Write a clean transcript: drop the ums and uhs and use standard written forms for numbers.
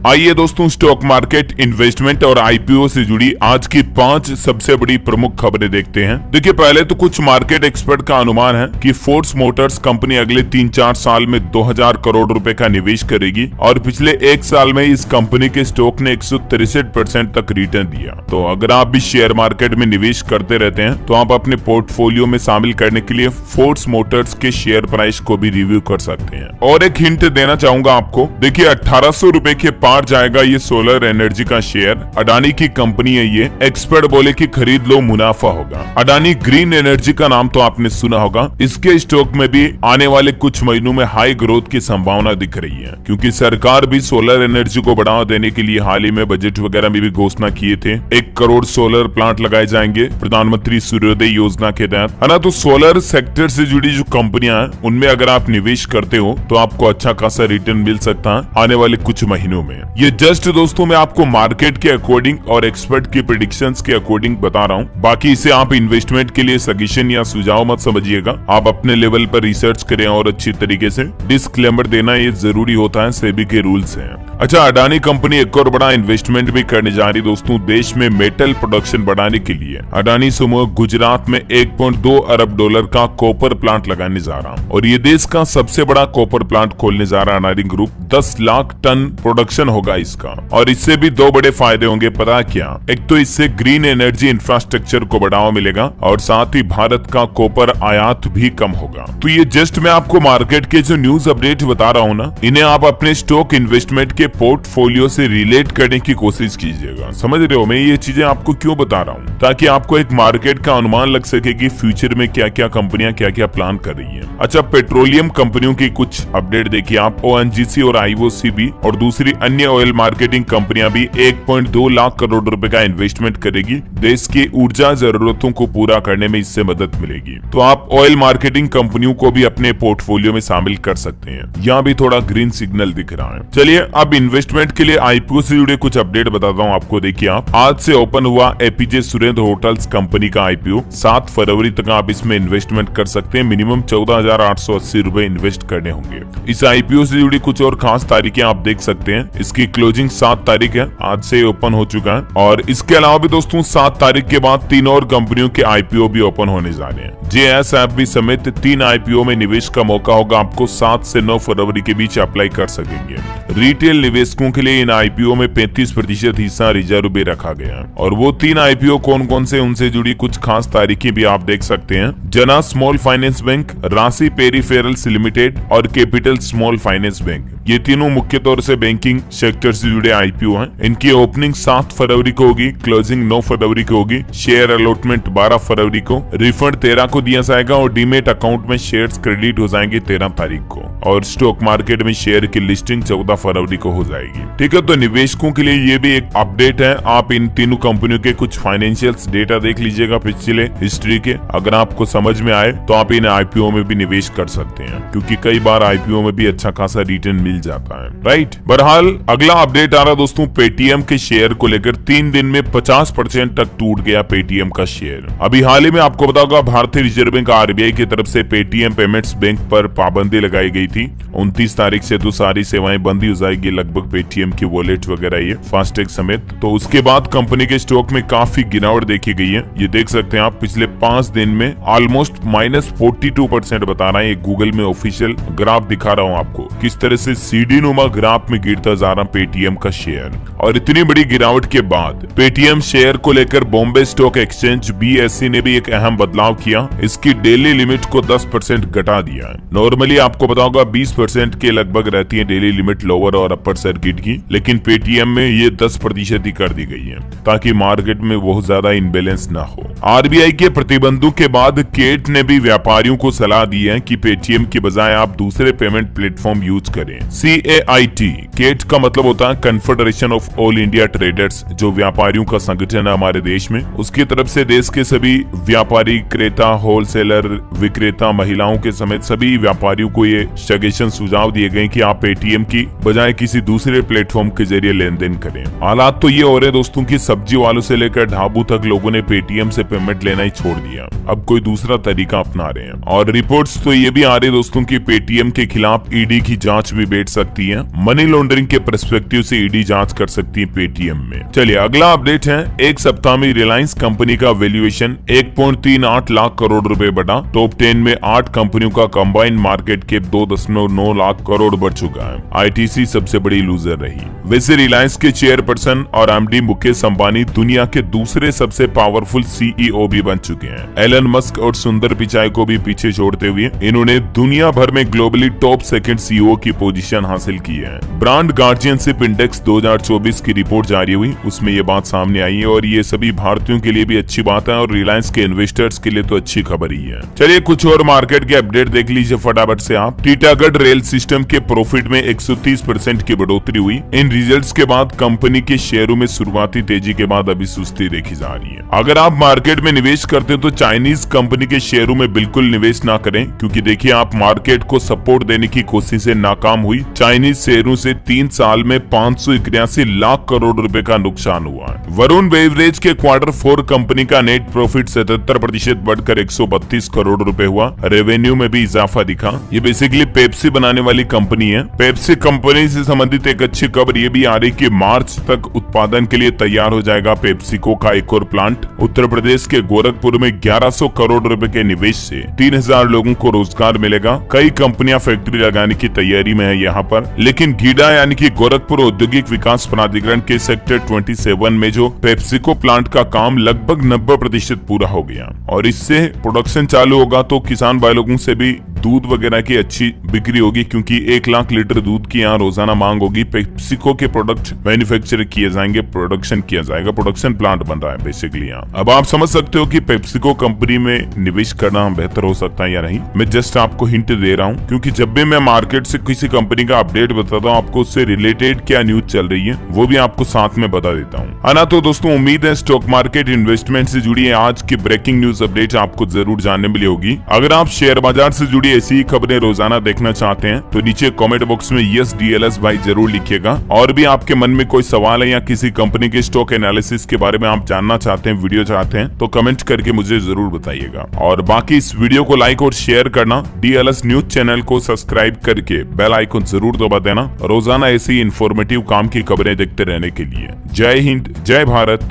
आइए दोस्तों, stock market, investment और आईपीओ से जुड़ी आज की 5 सबसे बड़ी प्रमुख खबरें देखते हैं। देखिए, पहले तो कुछ मार्केट एक्सपर्ट का अनुमान है कि फोर्स मोटर्स कंपनी अगले 3-4 साल में 2000 करोड़ रुपए का निवेश करेगी और पिछले 1 साल में इस कंपनी के स्टॉक ने 163% तक रिटर्न दिया। तो अगर आप भी शेयर मार्केट में निवेश करते रहते हैं तो आप अपने पोर्टफोलियो में शामिल करने के लिए फोर्स मोटर्स के शेयर प्राइस को भी रिव्यू कर सकते हैं। और एक हिंट देना चाहूंगा आपको, देखिए 1800 रुपए के पार जाएगा ये सोलर एनर्जी का शेयर। अडानी की कंपनी है ये। एक्सपर्ट बोले कि खरीद लो, मुनाफा होगा। अडानी ग्रीन एनर्जी का नाम तो आपने सुना होगा। इसके स्टॉक में भी आने वाले कुछ महीनों में हाई ग्रोथ की संभावना दिख रही है, क्योंकि सरकार भी सोलर एनर्जी को बढ़ावा देने के लिए हाल ही में बजट वगैरह में भी घोषणा किए थे। 1 करोड़ सोलर प्लांट लगाए जाएंगे प्रधानमंत्री सूर्योदय योजना के तहत, है ना। तो सोलर सेक्टर से जुड़ी जो कंपनियां हैं उनमें अगर आप निवेश करते हो तो आपको अच्छा खासा रिटर्न मिल सकता है आने वाले कुछ महीनों में। ये जस्ट दोस्तों मैं आपको मार्केट के अकॉर्डिंग और एक्सपर्ट की प्रेडिक्शंस के अकॉर्डिंग बता रहा हूँ। बाकी इसे आप इन्वेस्टमेंट के लिए सजेशन या सुझाव मत समझिएगा। आप अपने लेवल पर रिसर्च करें और अच्छी तरीके से। डिस्क्लेमर देना ये जरूरी होता है, सेबी के रूल्स हैं। अच्छा, अडानी कंपनी एक और बड़ा इन्वेस्टमेंट भी करने जा रही दोस्तों, देश में मेटल प्रोडक्शन बढ़ाने के लिए। अडानी समूह गुजरात में 1.2 अरब डॉलर का कॉपर प्लांट लगाने जा रहा है और ये देश का सबसे बड़ा कॉपर प्लांट खोलने जा रहा है Adani group. 10 lakh ton production होगा इसका और इससे भी 2 बड़े फायदे होंगे। पता क्या? एक तो इससे ग्रीन एनर्जी इंफ्रास्ट्रक्चर को बढ़ावा मिलेगा और साथ ही भारत का कॉपर आयात भी कम होगा। तो ये जस्ट मैं आपको मार्केट के जो न्यूज अपडेट बता रहा हूँ ना, इन्हें आप अपने स्टॉक इन्वेस्टमेंट के पोर्टफोलियो से रिलेट करने की कोशिश कीजिएगा। समझ रहे हो मैं ये चीजें आपको क्यों बता रहा हूँ? ताकि आपको एक मार्केट का अनुमान लग सके कि फ्यूचर में क्या क्या कंपनियां क्या क्या प्लान कर रही हैं। अच्छा, पेट्रोलियम कंपनियों की कुछ अपडेट देखिए आप। ओएनजीसी और आईओसी भी और दूसरी अन्य ऑयल मार्केटिंग कंपनियां भी 1.2 लाख करोड़ रुपए का इन्वेस्टमेंट करेगी। देश की ऊर्जा जरूरतों को पूरा करने में इससे मदद मिलेगी। तो आप ऑयल मार्केटिंग कंपनियों को भी अपने पोर्टफोलियो में शामिल कर सकते हैं। यहाँ भी थोड़ा ग्रीन सिग्नल दिख रहा है। चलिए अब इन्वेस्टमेंट के लिए आईपीओ से जुड़े कुछ अपडेट बताता हूँ आपको। देखिए आप, आज से ओपन हुआ एपीजे सुरेंद्र होटल्स कंपनी का आईपीओ। 7 फरवरी तक आप इसमें इन्वेस्टमेंट कर सकते हैं। मिनिमम 14,880 रुपए इन्वेस्ट करने होंगे। इस आईपीओ से जुड़ी कुछ और खास तारीखें आप देख सकते हैं। इसकी क्लोजिंग 7 तारीख है, आज से ओपन हो चुका है। और इसके अलावा भी दोस्तों 7 तारीख के बाद 3 और कंपनियों के आईपीओ भी ओपन होने जा रहे हैं। JSFB समेत 3 आईपीओ में निवेश का मौका होगा आपको। 7 से 9 फरवरी के बीच अप्लाई कर सकेंगे। रिटेल निवेशकों के लिए इन आईपीओ में 35% हिस्सा रिजर्व भी रखा गया है। और वो 3 आईपीओ कौन कौन से, उनसे जुड़ी कुछ खास तारीखें भी आप देख सकते हैं। जना स्मॉल फाइनेंस बैंक, राशि पेरिफेरल्स लिमिटेड और कैपिटल स्मॉल फाइनेंस बैंक, ये तीनों मुख्य तौर से बैंकिंग सेक्टर से जुड़े आईपीओ हैं। इनकी ओपनिंग 7 फरवरी को होगी, क्लोजिंग 9 फरवरी को होगी। शेयर अलॉटमेंट 12 फरवरी को, रिफंड 13 को दिया जाएगा और डीमेट अकाउंट में शेयर्स क्रेडिट हो जाएंगे 13 तारीख को। और स्टॉक मार्केट में शेयर की लिस्टिंग 14 फरवरी को हो जाएगी। ठीक है, तो निवेशकों के लिए ये भी एक अपडेट है। आप इन तीनों कंपनियों के कुछ फाइनेंशियल्स डेटा देख लीजिएगा पिछले हिस्ट्री के। अगर आपको समझ में आए तो आप इन आईपीओ में भी निवेश कर सकते हैं, क्योंकि कई बार आईपीओ में भी अच्छा खासा रिटर्न मिल जाता है। राइट, बहरहाल अगला अपडेट आ रहा दोस्तों पेटीएम के शेयर को लेकर। 3 दिन में 50% तक टूट गया पेटीएम का शेयर। अभी हाल ही में आपको पता होगा भारतीय रिजर्व बैंक आरबीआई की तरफ से पेटीएम पेमेंट्स बैंक पर पाबंदी लगाई गई थी। 29 तारीख से तो सारी सेवाएं बंद ही हो जाएगी लगभग, पेटीएम की वॉलेट वगैरह ये फास्टैग समेत। तो उसके बाद कंपनी के स्टॉक में काफी गिरावट देखी गई है। ये देख सकते हैं आप, पिछले 5 दिन में ऑलमोस्ट -42% बता रहा है। गूगल में ऑफिशियल ग्राफ दिखा रहा हूँ आपको, किस तरह से सीढ़ी नुमा ग्राफ में गिरता जा रहा पेटीएम का शेयर। और इतनी बड़ी गिरावट के बाद पेटीएम शेयर को लेकर बॉम्बे स्टॉक एक्सचेंज BSE ने भी एक अहम बदलाव किया। इसकी डेली लिमिट को 10% घटा दिया है। नॉर्मली आपको पता होगा 20% के लगभग रहती है डेली लिमिट लोअर और अपर सर्किट की, लेकिन पेटीएम में ये 10% ही कर दी गई है ताकि मार्केट में बहुत ज्यादा इनबैलेंस ना हो। आरबीआई के प्रतिबंधों के बाद केट ने भी व्यापारियों को सलाह दी है कि पेटीएम की बजाय आप दूसरे पेमेंट प्लेटफॉर्म यूज करें। CAIT, केट का मतलब होता है confederation of all India traders, जो व्यापारियों का संगठन है हमारे देश में। उसकी तरफ से देश के सभी व्यापारी, क्रेता, होलसेलर, विक्रेता, महिलाओं के समेत सभी व्यापारियों को ये सजेशन सुझाव दिए गए कि आप पेटीएम की बजाय किसी किसी दूसरे प्लेटफॉर्म के जरिए लेन देन करें। हालात तो ये हो रहे दोस्तों की सब्जी वालों से लेकर ढाबू तक लोगों ने पेटीएम से पेमेंट लेना ही छोड़ दिया, अब कोई दूसरा तरीका अपना रहे हैं। और रिपोर्ट्स तो ये भी आ रही दोस्तों की पेटीएम के खिलाफ ईडी की जांच भी बैठ सकती है। मनी लॉन्ड्रिंग के पर्सपेक्टिव से ईडी जांच कर सकती है पेटीएम में। चलिए अगला अपडेट है, एक सप्ताह में रिलायंस कंपनी का वैल्यूएशन 1.38 लाख करोड़ रुपए बढ़ा। टॉप 10 में 8 कंपनियों का combined market cap 2.9 lakh crore बढ़ चुका है। आईटीसी सबसे बड़ी लूजर रही। वैसे रिलायंस के चेयरपर्सन और एमडी मुकेश अंबानी दुनिया के दूसरे सबसे पावरफुल सीईओ भी बन चुके हैं। एलन मस्क और सुंदर पिचाई को भी पीछे छोड़ते हुए इन्होंने दुनिया भर में ग्लोबली टॉप सेकंड सीईओ की पोजीशन हासिल की है। ब्रांड गार्जियनशिप इंडेक्स 2024 की रिपोर्ट जारी हुई, उसमें ये बात सामने आई है और ये सभी भारतीयों के लिए भी अच्छी बात है और रिलायंस के इन्वेस्टर्स के लिए तो अच्छी खबर ही है। चलिए कुछ और मार्केट के अपडेट देख लीजिए फटाफट से आप। टीटागढ़ रेल सिस्टम के प्रॉफिट में 130% की बढ़ोतरी हुई। इन रिजल्ट्स के बाद कंपनी के शेयरों में शुरुआती तेजी के बाद अभी सुस्ती देखी जा रही है। अगर आप मार्केट में निवेश करते हैं तो चाइनीज कंपनी के शेयरों में बिल्कुल निवेश ना करें, क्योंकि देखिए आप मार्केट को सपोर्ट देने की कोशिशें नाकाम हुई। चाइनीज शेयरों से 3 साल में 581 लाख करोड़ रुपए का नुकसान हुआ है। वरुण बेवरेज के Q4 कंपनी का नेट प्रॉफिट 77% बढ़कर 132 करोड़ रुपए हुआ। रेवेन्यू में भी इजाफा दिखा। ये बेसिकली पेप्सी बनाने वाली कंपनी है। पेप्सी कंपनी से संबंधित एक अच्छी खबर ये भी आ रही कि मार्च तक उत्पादन के लिए तैयार हो जाएगा पेप्सिको का एक और प्लांट। उत्तर प्रदेश के गोरखपुर में 1100 करोड़ रुपए के निवेश से 3000 लोगों को रोजगार मिलेगा। कई कंपनियां फैक्ट्री लगाने की तैयारी में है यहाँ पर, लेकिन गीडा यानी कि गोरखपुर औद्योगिक विकास प्राधिकरण के सेक्टर 27 में जो पेप्सिको प्लांट का काम लगभग 90% पूरा हो गया और इससे प्रोडक्शन चालू होगा तो किसान भाई लोगों से भी दूध वगैरह की अच्छी बिक्री होगी, क्योंकि 1 लाख लीटर दूध की यहाँ रोजाना मांग होगी। पेप्सिको के प्रोडक्ट मैन्युफैक्चर किए जाएंगे, प्रोडक्शन किया जाएगा, प्रोडक्शन प्लांट बन रहा है बेसिकली यहाँ। अब आप समझ सकते हो कि पेप्सिको कंपनी में निवेश करना बेहतर हो सकता है या नहीं। मैं जस्ट आपको हिंट दे रहा हूँ, क्योंकि जब भी मैं मार्केट से किसी कंपनी का अपडेट बताता हूँ आपको उससे रिलेटेड क्या न्यूज चल रही है वो भी आपको साथ में बता देता हूँ, है ना। तो दोस्तों उम्मीद है स्टॉक मार्केट इन्वेस्टमेंट से जुड़ी आज की ब्रेकिंग न्यूज अपडेट आपको जरूर जानने मिली होगी। अगर आप शेयर बाजार से जुड़ी ऐसी ही खबरें रोजाना देखना चाहते हैं तो नीचे कमेंट बॉक्स में यस DLS भाई जरूर लिखिएगा। और भी आपके मन में कोई सवाल है या किसी कंपनी के स्टॉक एनालिसिस के बारे में आप जानना चाहते हैं, वीडियो चाहते हैं तो कमेंट करके मुझे जरूर बताइएगा। और बाकी इस वीडियो को लाइक और शेयर करना, DLS न्यूज चैनल को सब्सक्राइब करके बेल आइकन जरूर दबा देना रोजाना ऐसी इंफॉर्मेटिव काम की खबरें देखते रहने के लिए। जय हिंद, जय भारत।